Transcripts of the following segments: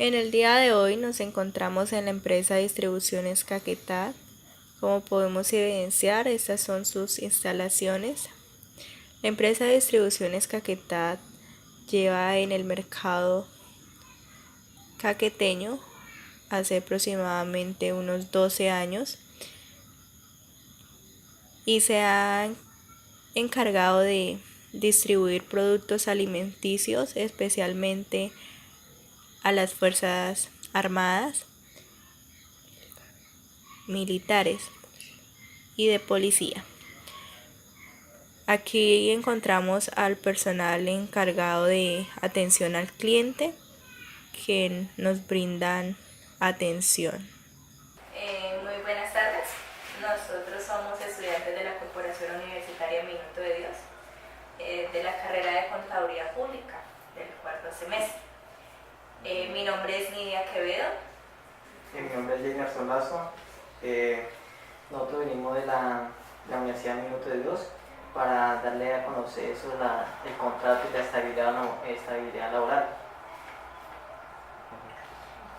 En el día de hoy nos encontramos en la empresa Distribuciones Caquetá. Como podemos evidenciar, estas son sus instalaciones. La empresa Distribuciones Caquetá lleva en el mercado caqueteño hace aproximadamente unos 12 años y se ha encargado de distribuir productos alimenticios, especialmente a las Fuerzas Armadas, militares y de policía. Aquí encontramos al personal encargado de atención al cliente, que nos brindan atención. Muy buenas tardes. Nosotros somos estudiantes de la Corporación Universitaria Minuto de Dios, de la carrera de Contaduría Pública del cuarto semestre. Mi nombre es Nidia Quevedo. Mi nombre es Jenner Solazo. Nosotros venimos de la Universidad Minuto de Dios para darle a conocer sobre el contrato y la estabilidad laboral.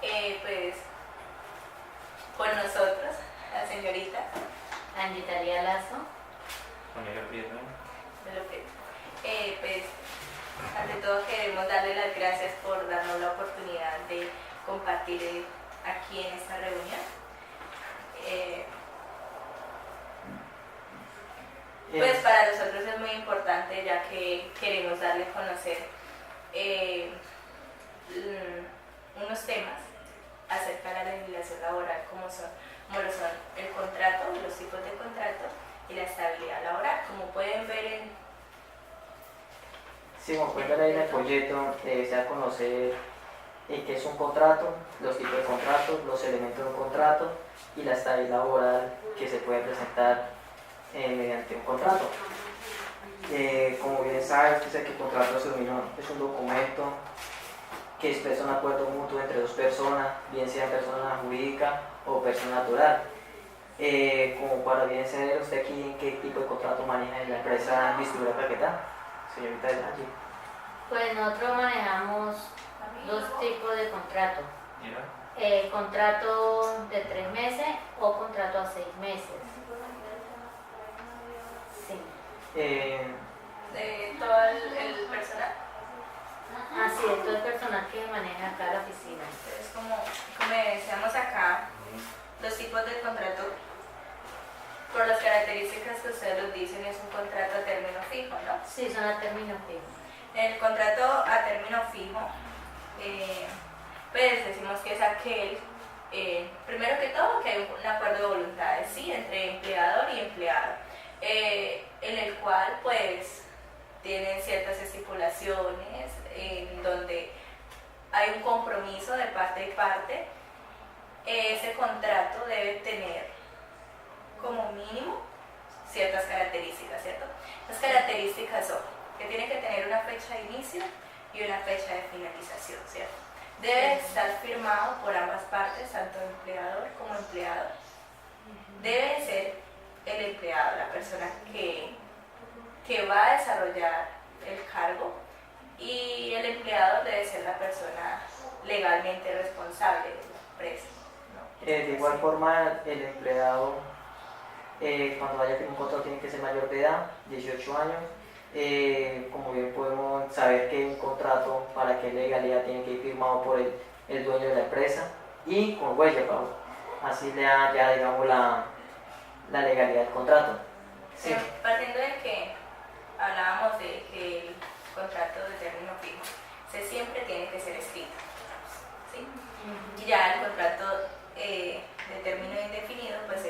Pues con nosotros, la señorita Angitalia Lazo. Pues ante todo queremos darle las gracias por darnos la oportunidad de compartir aquí en esta reunión. Pues para nosotros es muy importante, ya que queremos darle a conocer unos temas acerca de la legislación laboral, como lo son el contrato, los tipos de contrato y la estabilidad laboral. Como pueden ver como pueden ver ahí en el folleto, se da a conocer qué es un contrato, los tipos de contratos, los elementos de un contrato y la estabilidad laboral que se puede presentar mediante un contrato. Como bien saben, usted sabe que el contrato es un documento que expresa un acuerdo mutuo entre dos personas, bien sea persona jurídica o persona natural. Como para bien saber usted aquí en qué tipo de contrato maneja en la empresa Distribuidora Caquetá, señorita de allí. Pues nosotros manejamos dos tipos de contrato. Contrato de 3 meses o contrato a 6 meses. Sí. de todo el personal. Así es, todo el personal que maneja acá la oficina. Entonces, como decíamos acá, los tipos de contrato, por las características que ustedes los dicen, es un contrato a término fijo, ¿no? Sí, son a término fijo. El contrato a término fijo, pues decimos que es aquel, primero que todo, que hay un acuerdo de voluntades, ¿sí?, entre empleador y empleado, en el cual pues tienen ciertas estipulaciones en donde hay un compromiso de parte y parte. Ese contrato debe tener como mínimo ciertas características, ¿cierto? Las características son que tiene que tener una fecha de inicio y una fecha de finalización, ¿cierto? Debe estar firmado por ambas partes, tanto empleador como empleado. Debe ser el empleado, la persona que va a desarrollar el cargo, y el empleado debe ser la persona legalmente responsable de la empresa, ¿no? De igual forma, el empleado, cuando vaya a firmar un contrato, tiene que ser mayor de edad, 18 años. Como bien podemos saber que un contrato, para que legalidad, tiene que ir firmado por el dueño de la empresa y con huella, así le da ya, digamos, la legalidad del contrato. Sí. Partiendo de que hablábamos de que el contrato de término fijo siempre tiene que ser escrito, ¿sí? Y ya el contrato de término indefinido, pues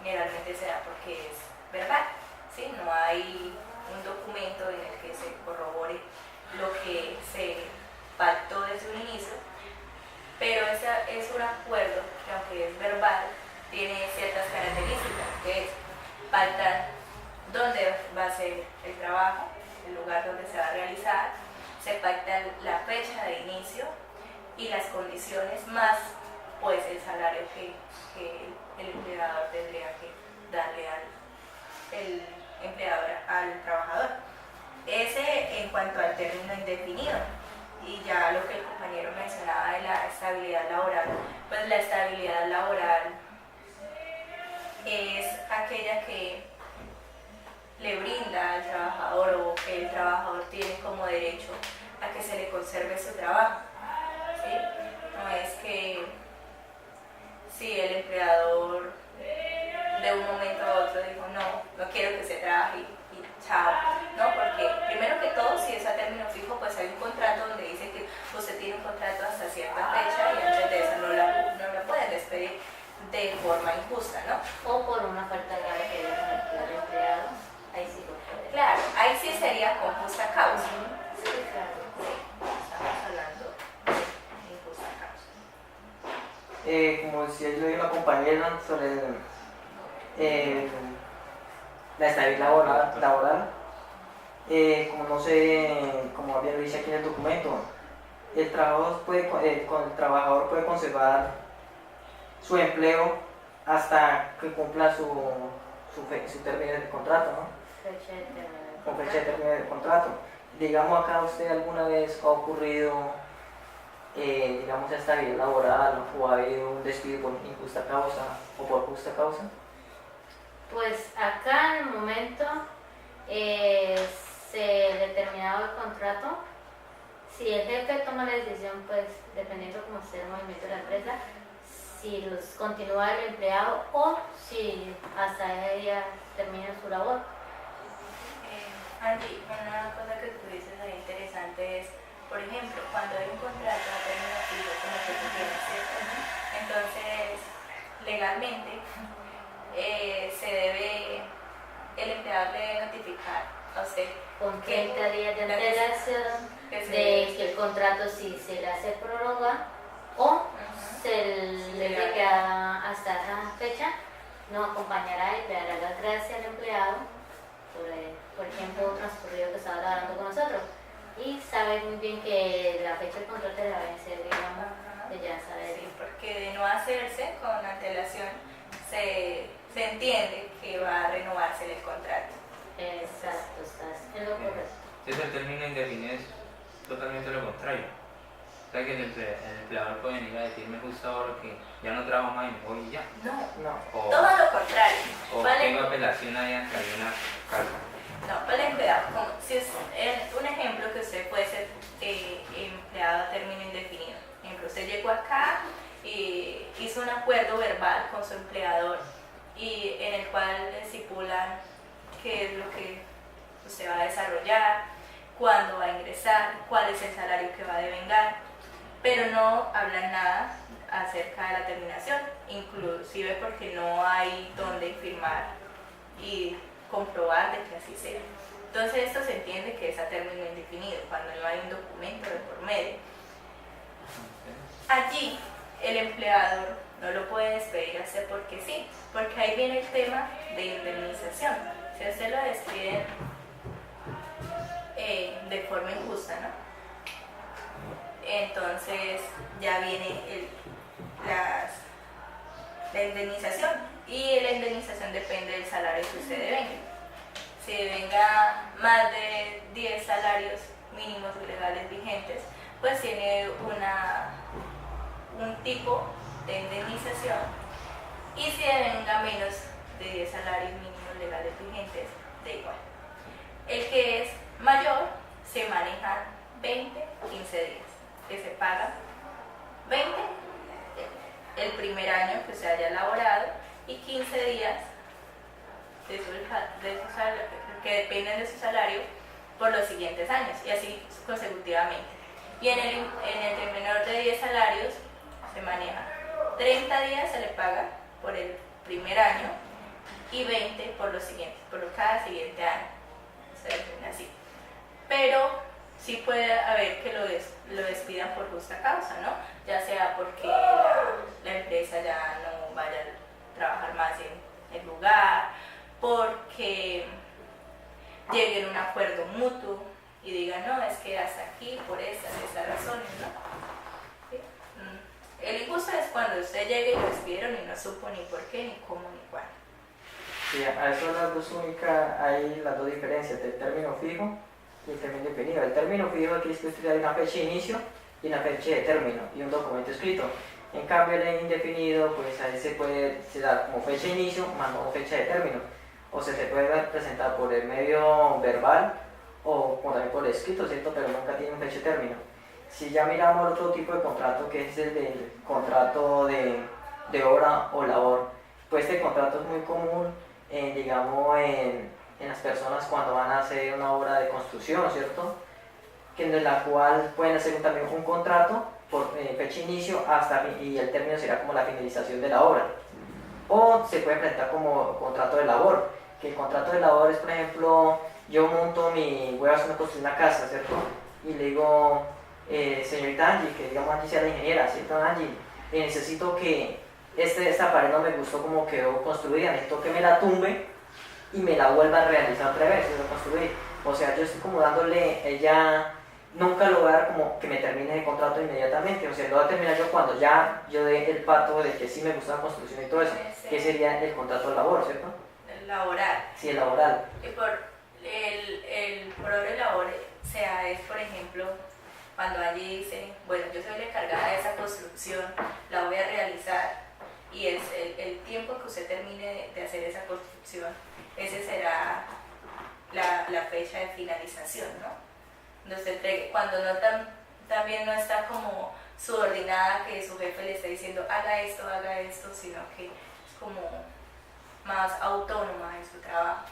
generalmente se da porque es verbal, ¿sí? No hay un documento en el que se corrobore lo que se pactó desde un inicio, pero es un acuerdo que, aunque es verbal, tiene ciertas características, que es pactar dónde va a ser el trabajo, el lugar donde se va a realizar, se pacta la fecha de inicio y las condiciones, más pues el salario que el empleador tendría que darle el empleador al trabajador. Ese en cuanto al término indefinido. y ya lo que el compañero mencionaba de la estabilidad laboral, pues la estabilidad laboral es aquella que le brinda al trabajador o que el trabajador tiene como derecho a que se le conserve su trabajo, ¿sí? No es que si el empleador de un momento a otro dijo no quiero que se trabaje y chao, no, porque primero que todo si es a término fijo pues hay un contrato donde dice que usted tiene un contrato hasta cierta fecha y antes de eso no la pueden despedir de forma injusta, ¿no? O por una falta grave que haya cometido el empleado, ahí sí lo puede. Claro, ahí sí sería con justa causa. Sí, claro. Estamos hablando de injusta causa. Como decía yo y la compañera sobre la estabilidad laboral, como no sé, como bien lo dice aquí en el documento, el trabajador puede conservar su empleo hasta que cumpla su término de contrato, ¿no? Fecha de término del Con fecha de contrato. término de contrato. Digamos, acá usted alguna vez ha ocurrido, digamos, estabilidad laboral o ha habido un despido por injusta causa o por justa causa. Pues acá en el momento se determinaba el contrato. Si el jefe toma la decisión, pues dependiendo cómo esté el movimiento de la empresa, si los continúa el empleado o si hasta ella termina su labor. Angie, una cosa que tú dices ahí interesante es, por ejemplo, cuando hay un contrato a término fijo como que tú tienes, ¿cierto? Entonces, legalmente, el empleador debe notificar a usted Con que 30 días de antelación de que el contrato si se le hace prórroga o se le llega hasta esa fecha, no acompañará y le dará las gracias al empleado por el tiempo transcurrido que estaba trabajando con nosotros. Y sabe muy bien que la fecha del contrato le va a vencer, digamos, de ya saber. Sí, porque de no hacerse con antelación se entiende que va a renovarse el contrato. Exacto, estás en lo correcto. Entonces el término indefinido es totalmente lo contrario. O sea que el empleador puede venir a decirme justo ahora que ya no trabajo más y me voy y ya. No, No. O, todo lo contrario. o Vale. tengo apelación ahí hasta una carta. No, vale, cuidado. Si es un ejemplo que usted puede ser empleado a término indefinido. Por ejemplo, usted llegó acá y hizo un acuerdo verbal con su empleador y en el cual le estipulan qué es lo que usted va a desarrollar, cuándo va a ingresar, cuál es el salario que va a devengar, pero no hablan nada acerca de la terminación, inclusive porque no hay donde firmar y comprobar de que así sea. Entonces esto se entiende que es a término indefinido, cuando no hay un documento de por medio. Allí el empleador no lo puede despedir así porque sí, porque ahí viene el tema de indemnización. Si a usted lo despiden de forma injusta, ¿no? Entonces ya viene la indemnización, y la indemnización depende del salario que usted devenga. Si devenga más de 10 salarios mínimos legales vigentes, pues tiene un tipo de indemnización, y si devenga menos de 10 salarios mínimos legales vigentes, da igual. El que es mayor se manejan 20, 15 días, que se paga 20 el primer año que se haya elaborado y 15 días que dependen de su salario por los siguientes años, y así consecutivamente. Y en el menor de 10 salarios se maneja 30 días, se le paga por el primer año y 20 por los siguientes, por cada siguiente año. Se define así. Pero sí puede haber que lo despidan por justa causa, ¿no? Ya sea porque la empresa ya no vaya a trabajar más en el lugar, porque lleguen a un acuerdo mutuo y digan, no, es que hasta aquí por estas razones, ¿no? ¿Sí? El injusto es cuando usted llega y lo despidieron y no supo ni por qué, ni cómo, ni cuándo. Sí, a eso hay las dos diferencias del término fijo y el término indefinido. El término fijo aquí es que usted hay una fecha de inicio y una fecha de término y un documento escrito. En cambio el indefinido, pues ahí se da como fecha de inicio más no fecha de término. O sea, se puede presentar por el medio verbal o también por escrito, ¿cierto? Pero nunca tiene un fecha de término. Si ya miramos otro tipo de contrato, que es el del contrato de obra o labor, pues este contrato es muy común, digamos, en las personas cuando van a hacer una obra de construcción, ¿cierto? En la cual pueden hacer también un contrato por fecha de inicio y el término será como la finalización de la obra. O se puede presentar como contrato de labor, que el contrato de labor es, por ejemplo, yo voy a construir una casa, ¿cierto? Y le digo, señorita Angie, que digamos Angie sea la ingeniera, ¿cierto Angie? Necesito que esta pared no me gustó como quedó construida, necesito que me la tumbe y me la vuelva a realizar otra vez, construir. O sea, yo estoy como dándole, ella nunca lo voy a dar como que me termine el contrato inmediatamente, o sea, lo voy a terminar yo cuando ya yo dé el pato de que sí me gusta la construcción y todo eso, que sería el contrato de labor, ¿cierto? El laboral. Sí, el laboral. Y por el horario de labor, o sea, es por ejemplo, cuando allí dice, bueno, yo soy la encargada de esa construcción, la voy a realizar, y es el tiempo que usted termine de hacer esa construcción, ese será la fecha de finalización, ¿no? Entonces, cuando también no está como subordinada, que su jefe le está diciendo haga esto, sino que es como más autónoma en su trabajo.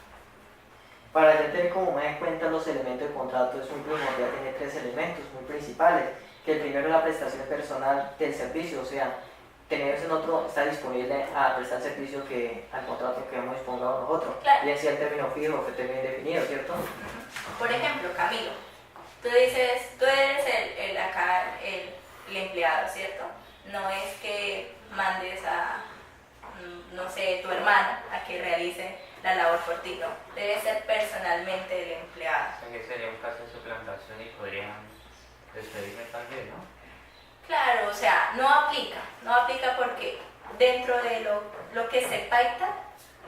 Para ya tener como más en cuenta los elementos del contrato, es muy primordial tener 3 elementos muy principales, que el primero es la prestación personal del servicio, o sea, tener ese otro está disponible a prestar servicio al contrato que hemos dispongado nosotros, claro. Bien sea el término fijo o el término indefinido, ¿cierto? Por ejemplo, Camilo, tú eres el empleado, ¿cierto? No es que mandes a, no sé, tu hermana a que realice la labor por ti, no. Debe ser personalmente el empleado. O sea, que sería un caso de suplantación y podrían despedirme también, ¿no? Claro, o sea, no aplica porque dentro de lo que se pacta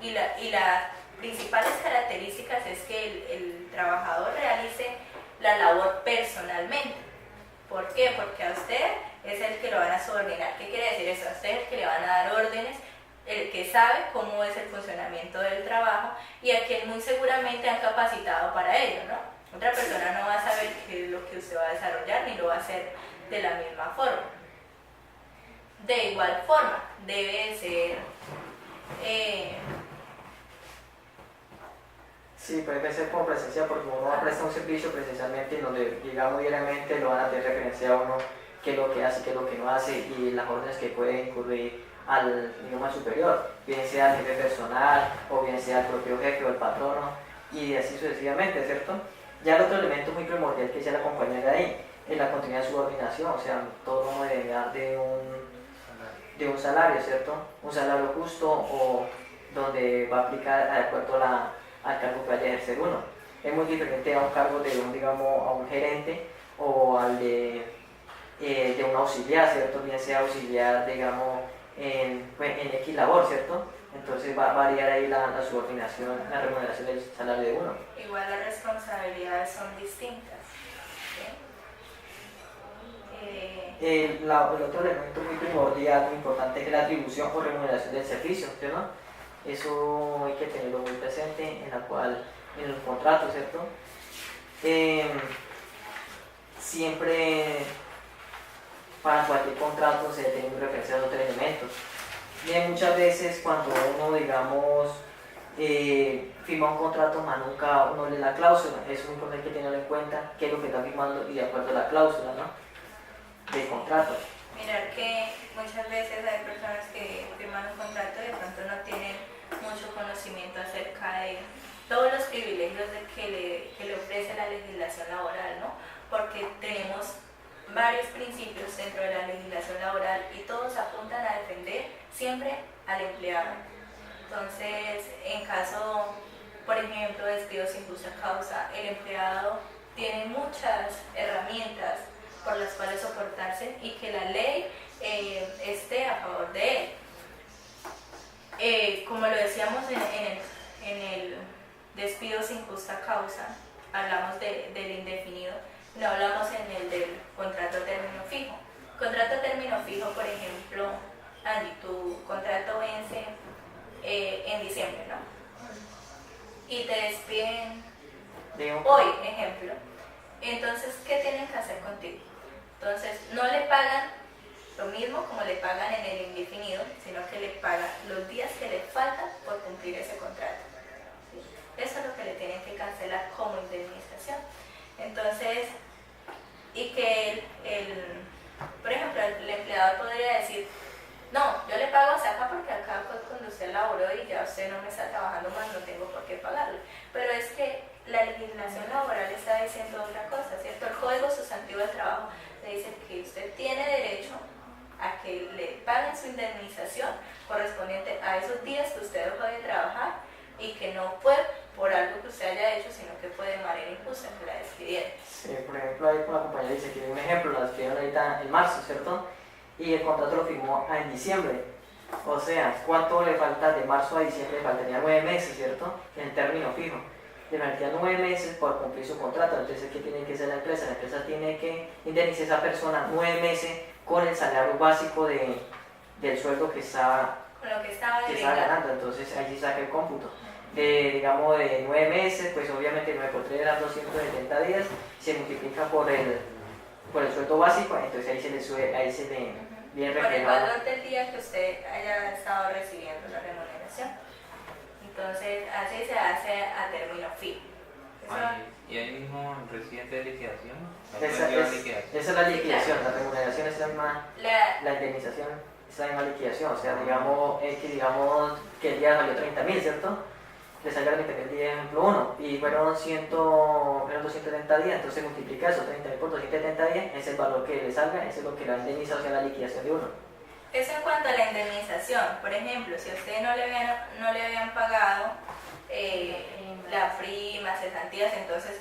y las principales características es que el trabajador realice la labor personalmente. ¿Por qué? Porque a usted es el que lo van a subordinar. ¿Qué quiere decir eso? A usted es el que le van a dar órdenes, el que sabe cómo es el funcionamiento del trabajo y a quien muy seguramente han capacitado para ello, ¿no? Otra persona no va a saber qué es lo que usted va a desarrollar ni lo va a hacer de la misma forma. De igual forma, debe ser Sí, puede ser como presencia porque uno va a prestar un servicio precisamente en donde, digamos, diariamente lo van a tener referencia a uno, qué es lo que hace, qué es lo que no hace y las órdenes que puede incurrir al idioma superior, bien sea el jefe personal o bien sea el propio jefe o el patrono y así sucesivamente, ¿cierto? Ya el otro elemento muy primordial que se le acompaña de ahí es la continuidad de subordinación, o sea, todo uno debe dar de un salario, ¿cierto? Un salario justo o donde va a aplicar de acuerdo al cargo que vaya a ejercer uno. Es muy diferente a un cargo de a un gerente o al de un auxiliar, ¿cierto? Bien sea auxiliar, digamos, en X labor, ¿cierto? Entonces va a variar ahí la subordinación, la remuneración del salario de uno. igual las responsabilidades son distintas. El otro elemento muy primordial, muy importante, es la atribución o remuneración del servicio, ¿cierto? Eso hay que tenerlo muy presente en los contratos, ¿cierto? Siempre para cualquier contrato se tiene que referencia a otros elementos. Bien, muchas veces cuando uno, digamos, firma un contrato, más nunca uno lee la cláusula. Es muy importante que tenerlo en cuenta, qué es lo que está firmando y de acuerdo a la cláusula, ¿no? Del contrato. Mirar que muchas veces hay personas que firman un contrato y de pronto no tienen mucho conocimiento acerca de todos los privilegios que le ofrece la legislación laboral, ¿no? Porque tenemos varios principios dentro de la legislación laboral y todos apuntan a defender siempre al empleado. Entonces, en caso, por ejemplo, de despido sin justa causa, el empleado tiene muchas herramientas por las cuales soportarse y que la ley esté a favor de él. Como lo decíamos en el despido sin justa causa, hablamos del indefinido, no hablamos en el del contrato término fijo. Contrato término fijo, por ejemplo, Angie, tu contrato vence en diciembre, ¿no? Y te despiden hoy, ejemplo. Entonces, ¿qué tienen que hacer contigo? Entonces, no le pagan lo mismo como le pagan en el indefinido, sino que le pagan los días que le faltan por cumplir ese contrato. ¿Sí? Eso es lo que le tienen que cancelar como indemnización. Entonces, y que por ejemplo, el empleador podría decir, no, yo le pago hasta acá porque acá fue cuando usted laboró y ya usted no me está trabajando más, no tengo por qué pagarle. Pero es que la legislación laboral está diciendo otra cosa, ¿cierto? El Código Sustantivo del Trabajo le dice que usted tiene derecho a que le paguen su indemnización correspondiente a esos días que usted dejó de trabajar y que no fue por algo que usted haya hecho, sino que fue de manera injusta que la despidieron. Sí, por ejemplo, ahí la compañera dice que un ejemplo, la despidieron ahorita en marzo, ¿cierto? Y el contrato lo firmó en diciembre. O sea, ¿cuánto le falta de marzo a diciembre? Le faltaría 9 meses, ¿cierto? En término fijo. Le faltarían 9 meses por cumplir su contrato. Entonces, ¿qué tiene que hacer la empresa? La empresa tiene que indemnizar a esa persona 9 meses con el salario básico del sueldo que estaba ganando. Entonces, ahí se saca el cómputo. Digamos, de 9 meses, pues obviamente 9 por 3 eran 270 días, se multiplica por el sueldo básico, entonces ahí se le sube, ahí se le viene reflejado. Por el valor del día que usted haya estado recibiendo la remuneración. Entonces, así se hace a término fijo. ¿Y ahí mismo reciente de liquidación? Esa es la liquidación, la remuneración es la misma, la indemnización es la misma liquidación, o sea, digamos que el día salió 30.000, ¿cierto? Le salga 30.000 día ejemplo 1 y fueron 270 días, entonces multiplica eso, 30.000 por 270 días, ese es el valor que le salga, ese es lo que le va a indemnizar, o sea, la liquidación de uno. Eso en cuanto a la indemnización. Por ejemplo, si a usted no le habían pagado la prima, cesantías, entonces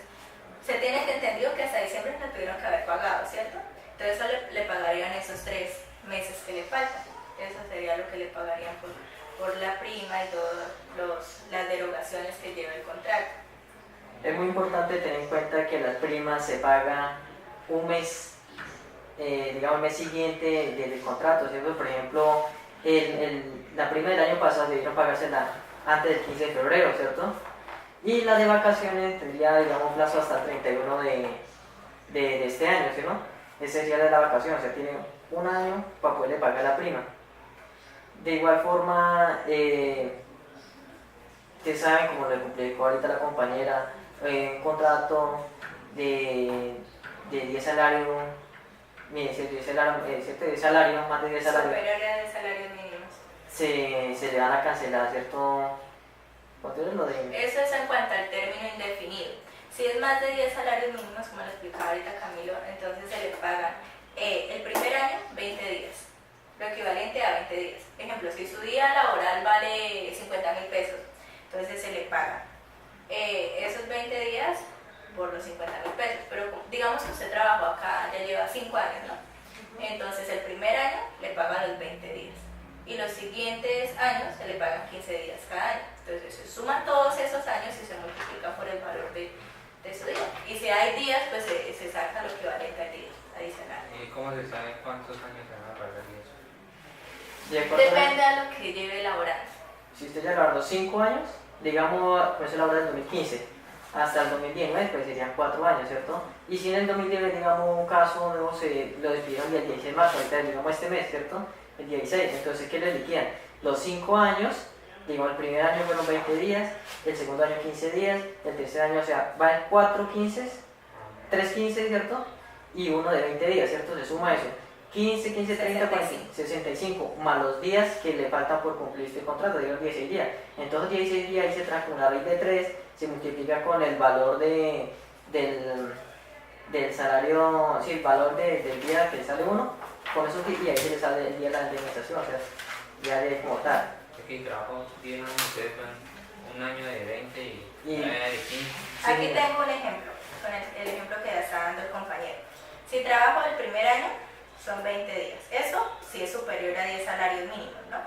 se tiene que entendido que hasta diciembre le tuvieron que haber pagado, ¿cierto? Entonces eso le pagarían esos 3 meses que le faltan. Eso sería lo que le pagarían por la prima y todas las derogaciones que lleva el contrato. Es muy importante tener en cuenta que las primas se pagan un mes, digamos el mes siguiente del contrato, ¿cierto? Por ejemplo, la prima del año pasado debieron pagársela antes del 15 de febrero, ¿cierto? Y la de vacaciones tendría, digamos, plazo hasta el 31 de este año, ¿sí, no? Ese sería de la vacación, o sea, tiene un año para poderle pagar la prima. De igual forma, ustedes saben, como le explicó ahorita la compañera, un contrato de 10 salarios, mire, si 10 salarios, más de 10 salarios, Superior de salarios mínimos. se le van a cancelar, ¿cierto? ¿Cuánto es lo de...? Eso es en cuanto al término indefinido. Si es más de 10 salarios mínimos, como lo explicaba ahorita Camilo, entonces se le paga el primer año 20 días, lo equivalente a 20 días. Ejemplo, si su día laboral vale 50.000 pesos, entonces se le paga esos 20 días por los 50.000 pesos. Pero digamos que usted trabajó acá, ya lleva 5 años, ¿no? Entonces el primer año le pagan los 20 días y los siguientes años se le pagan 15 días cada año. Entonces se suman todos esos años y se multiplica por el valor de su día. Y si hay días, pues se saca lo equivalente a días adicionales. ¿Y cómo se sabe cuántos años se van a pagar eso? Depende de lo que lleve laborando. Si usted ya laboró 5 años, digamos, pues se labora del 2015 hasta el 2019, pues serían 4 años, ¿cierto? Y si en el 2019, digamos, un caso nuevo lo despidieron el 16 de marzo, ahorita digamos este mes, ¿cierto? El 16, entonces, ¿qué le liquidan? Los 5 años, digamos, el primer año fueron 20 días, el segundo año 15 días, el tercer año, o sea, van 4 15, 3 15, ¿cierto? Y uno de 20 días, ¿cierto? Se suma eso. 15, 15, 30, 40, 65, más los días que le faltan por cumplir este contrato, digamos 16 días. Entonces 16 días ahí se trae con la raíz de 3, se multiplica con el valor del salario, sí, el valor del día que sale uno, con esos días, y ahí se le sale el día de la indemnización, o sea, ya de como tal. Aquí trabajo 10 años, ustedes un año de 20 y 9 de 15. Aquí tengo un ejemplo, con el ejemplo que está dando el compañero. Si trabajo el primer año, son 20 días. Eso sí es superior a 10 salarios mínimos, ¿no?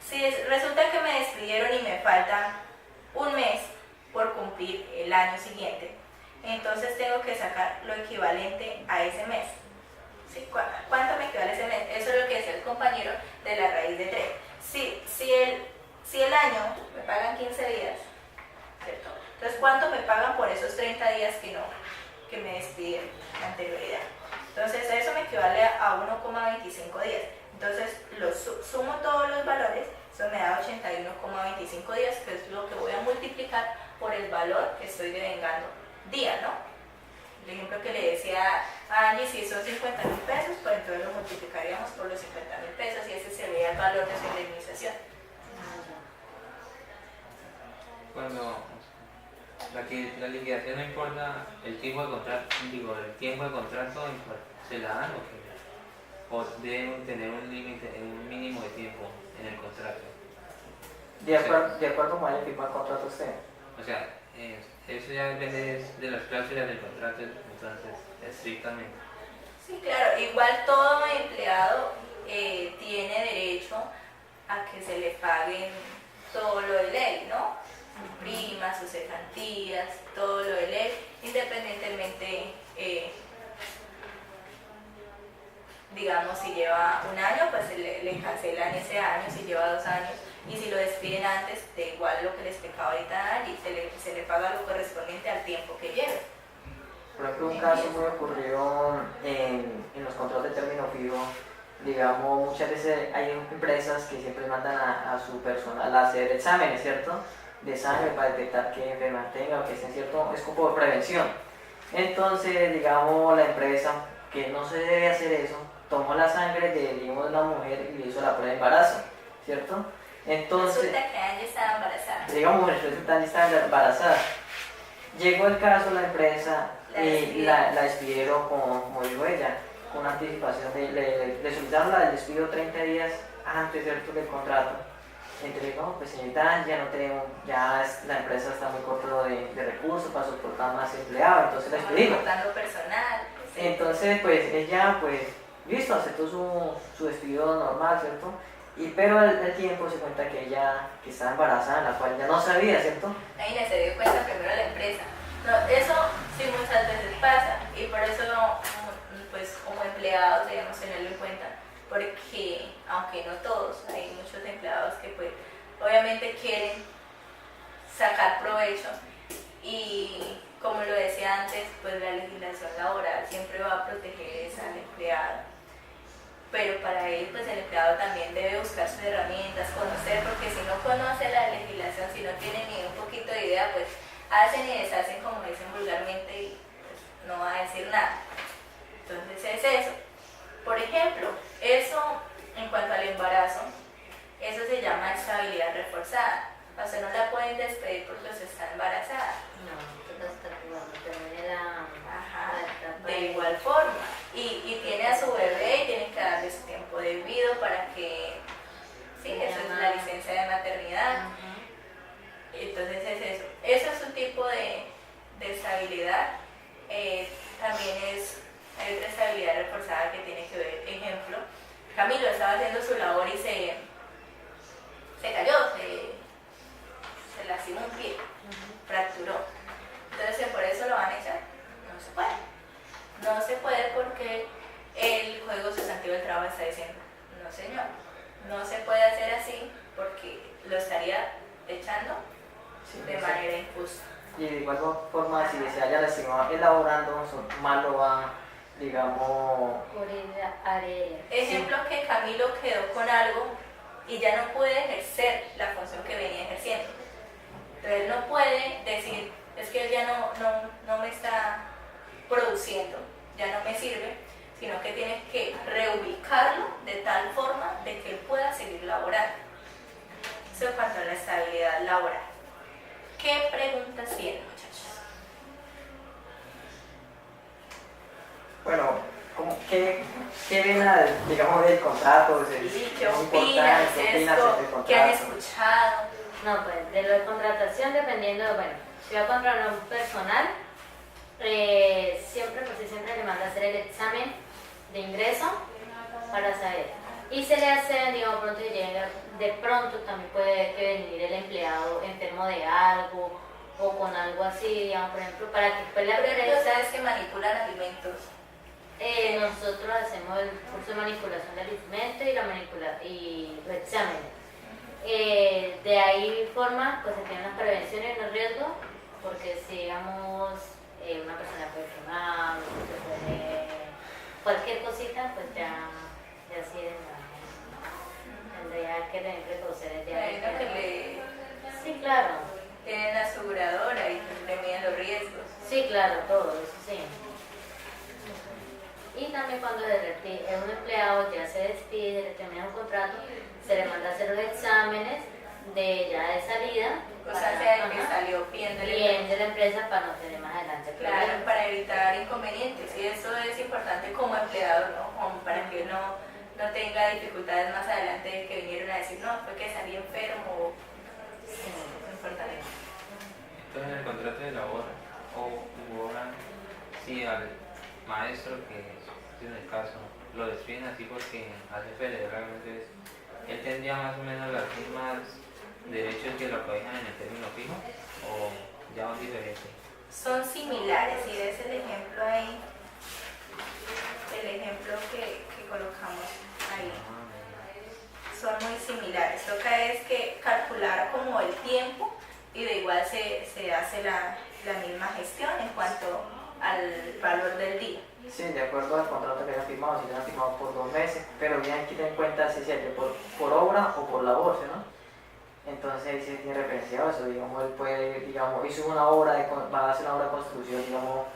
Si resulta que me despidieron y me falta un mes por cumplir el año siguiente, entonces tengo que sacar lo equivalente a ese mes. ¿Sí? ¿Cuánto me equivale ese mes? Eso es lo que decía el compañero de la raíz de 3. Si el año me pagan 15 días, ¿cierto? Entonces, ¿cuánto me pagan por esos 30 días que me despidieron la anterioridad? Entonces, eso me equivale a 1,25 días. Entonces, sumo todos los valores, eso me da 81,25 días, que es lo que voy a multiplicar por el valor que estoy devengando día, ¿no? El ejemplo que le decía a Angie, si son 50.000 pesos, pues entonces lo multiplicaríamos por los 50.000 pesos y ese sería el valor de su indemnización. Cuando la liquidación no importa el tiempo de contrato, el tiempo de contrato se la dan o deben tener un límite, un mínimo de tiempo en el contrato. De acuerdo con el firmar el contrato usted. O sea, eso ya depende de las cláusulas del contrato, entonces, estrictamente. Sí, claro, igual todo empleado tiene derecho a que se le paguen todo lo de ley, ¿no? Sus primas, sus cesantías, todo lo de ley, independientemente, digamos, si lleva un año, pues le cancelan ese año, si lleva 2 años, y si lo despiden antes, de igual lo que les explicaba ahorita, y se le paga lo correspondiente al tiempo que lleve. Por ejemplo, un caso muy ocurrido en los contratos de término fijo, digamos, muchas veces hay empresas que siempre mandan a su personal a hacer exámenes, ¿cierto? De sangre para detectar qué enfermedad tenga o que esté, ¿cierto? Es como de prevención. Entonces, digamos, la empresa, que no se debe hacer eso, tomó la sangre de, digamos, una mujer y le hizo la prueba de embarazo, ¿cierto? Entonces, resulta que Angie estaba embarazada. Digamos, resulta que Angie estaba embarazada. Llegó el caso, la empresa la despidieron, como dijo ella, con anticipación. Le solicitaron el despido 30 días antes, ¿cierto?, del contrato. Entonces, no, pues señorita, ya no tenemos, la empresa está muy corta de recursos para soportar más empleados, entonces la despedimos. Soportando personal. Sí. Entonces, pues ella, pues, listo, aceptó su despido normal, ¿cierto? Pero al tiempo se cuenta que ella que estaba embarazada, la cual ya no sabía, ¿cierto? Ahí se dio cuenta primero la empresa. No, eso sí muchas veces pasa y por eso, pues como empleados debemos tenerlo en cuenta, porque aunque no todos, hay muchos empleados que pues obviamente quieren sacar provecho y como lo decía antes, pues la legislación laboral siempre va a proteger al empleado. Pero para ello, pues el empleado también debe buscar sus herramientas, conocer, porque si no conoce la legislación, si no tiene ni un poquito de idea, pues hacen y deshacen como dicen vulgarmente y pues, no va a decir nada. Entonces es eso. Por ejemplo, eso en cuanto al embarazo, eso se llama estabilidad reforzada. O sea, no la pueden despedir porque usted está embarazada. No, entonces está cuando termine la etapa. De igual forma. Y tiene a su bebé y tiene que darle su tiempo debido para que, sí, eso es la licencia de maternidad. Entonces es eso. Eso es un tipo de estabilidad. También hay otra estabilidad reforzada que tiene que ver, ejemplo, Camilo estaba haciendo su labor y se cayó, se lastimó un pie, fracturó. Entonces, ¿por eso lo van a echar? No se puede. No se puede porque el Código Sustantivo del Trabajo está diciendo, no señor, no se puede hacer así porque lo estaría echando de manera injusta. Y de igual forma, si se haya lastimado elaborando, más lo va, digamos... Ejemplo que Camilo quedó con algo y ya no puede ejercer la función que venía ejerciendo. Entonces no puede decir, es que él ya no me está produciendo, ya no me sirve, sino que tiene que reubicarlo de tal forma de que él pueda seguir laborando. Eso en cuanto a la estabilidad laboral. ¿Qué preguntas tienen, muchachos? Bueno, ¿qué ven, digamos, del contrato? Sí, ¿qué opinan? ¿Qué han escuchado? No, pues de lo de contratación, dependiendo, bueno, si va a contratar un personal, siempre le manda a hacer el examen de ingreso para saber. Y se le hace, digamos, de pronto también puede venir el empleado enfermo de algo o con algo así, digamos, por ejemplo, para que después la Por ejemplo, empresa... ustedes que manipulan alimentos. Nosotros hacemos el curso de manipulación del alimento y y los exámenes. De ahí forma, pues se tienen las prevenciones y los riesgos, porque si digamos una persona puede quemar, cualquier cosita, pues ya sí tendría que tener precauciones. Imagino que Sí, claro. tienen la aseguradora y le miden los riesgos. Sí, claro, todo eso sí. Y también cuando un empleado ya se despide, le termina un contrato, se le manda a hacer los exámenes de salida. O sea, que salió bien de la empresa para no tener más adelante Claro, problemas. para evitar inconvenientes. Y eso es importante como empleado, ¿no? Como para que uno no tenga dificultades más adelante de que vinieron a decir, no, fue que salí enfermo. Sí. Es importante. Entonces en el contrato de labor si al maestro que en el caso lo despiden así porque hace federalmente eso, él tendría más o menos las mismas derechos que lo cobijan en el término fijo o ya son diferentes. Son similares, y ves el ejemplo ahí, el ejemplo que colocamos ahí. Son muy similares. Toca es que calcular como el tiempo y de igual se hace la misma gestión en cuanto al valor del día. Sí, de acuerdo al contrato que hayan firmado, si hayan firmado por 2 meses, pero bien hay que tener en cuenta si se hace por obra o por labor, ¿sí, no? Entonces ahí se tiene referenciado eso, digamos, él puede, digamos, hizo una obra, va a hacer una obra de construcción, digamos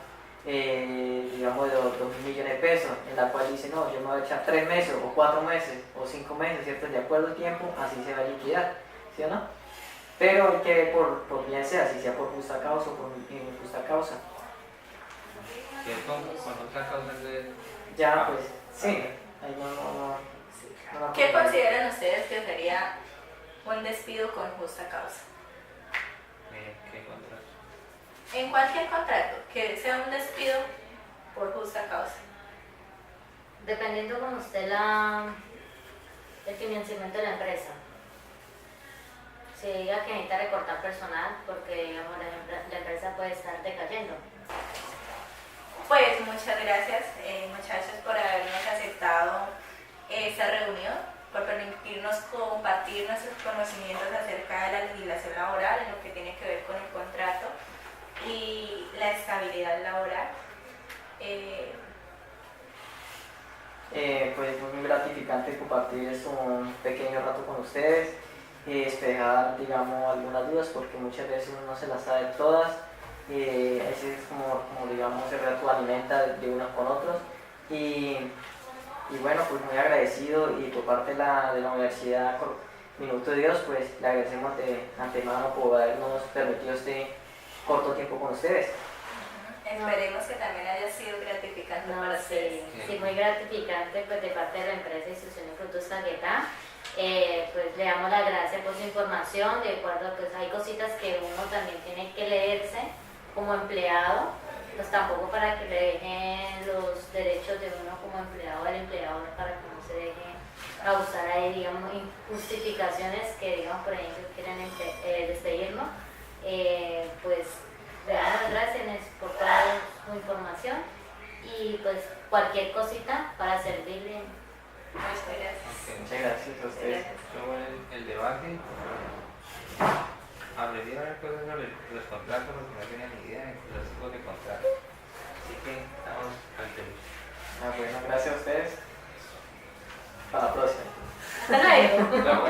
de 2.000 millones de pesos, en la cual dice, no, yo me voy a echar 3 meses, o 4 meses, o 5 meses, ¿cierto? De acuerdo al tiempo, así se va a liquidar, ¿sí o no? Pero hay que ver por bien sea, si sea por justa causa o por injusta causa. ¿Cierto? Con otra causa de... Ya, pues, sí, ahí no ¿Qué consideran ustedes que sería un despido con justa causa? ¿Qué contrato? En cualquier contrato, que sea un despido por justa causa. Dependiendo como esté el financiamiento de la empresa. Si diga que necesita recortar personal porque digamos, la empresa puede estar decayendo. Pues muchas gracias, muchachos, por habernos aceptado esta reunión, por permitirnos compartir nuestros conocimientos acerca de la legislación laboral en lo que tiene que ver con el contrato y la estabilidad laboral. Pues fue muy gratificante compartir un pequeño rato con ustedes, despejar, digamos, algunas dudas, porque muchas veces uno no se las sabe todas. A veces es como digamos, se retroalimenta de unos con otros. Y bueno, pues muy agradecido, y por parte de la Universidad Minuto de Dios, pues le agradecemos de antemano por habernos permitido este corto tiempo con ustedes. Esperemos que también haya sido gratificante para ustedes. Sí, muy gratificante pues, de parte de la empresa Institución de Frutos Caquetá. Pues le damos las gracias por su información, de acuerdo, pues hay cositas que uno también tiene que leerse como empleado, pues tampoco para que le dejen los derechos de uno como empleado al empleador, para que no se deje causar ahí, digamos, injustificaciones que, digamos, por ejemplo, quieren despedirnos. Pues le damos las gracias por toda su información y pues cualquier cosita para servirle. Muchas gracias. Okay. Muchas gracias a ustedes. Luego el debate, aprendí varias cosas sobre los contratos porque no tenía ni idea de los tipos de contratos. Así que estamos al tema. Bueno, gracias a ustedes. Hasta la próxima. Hasta luego.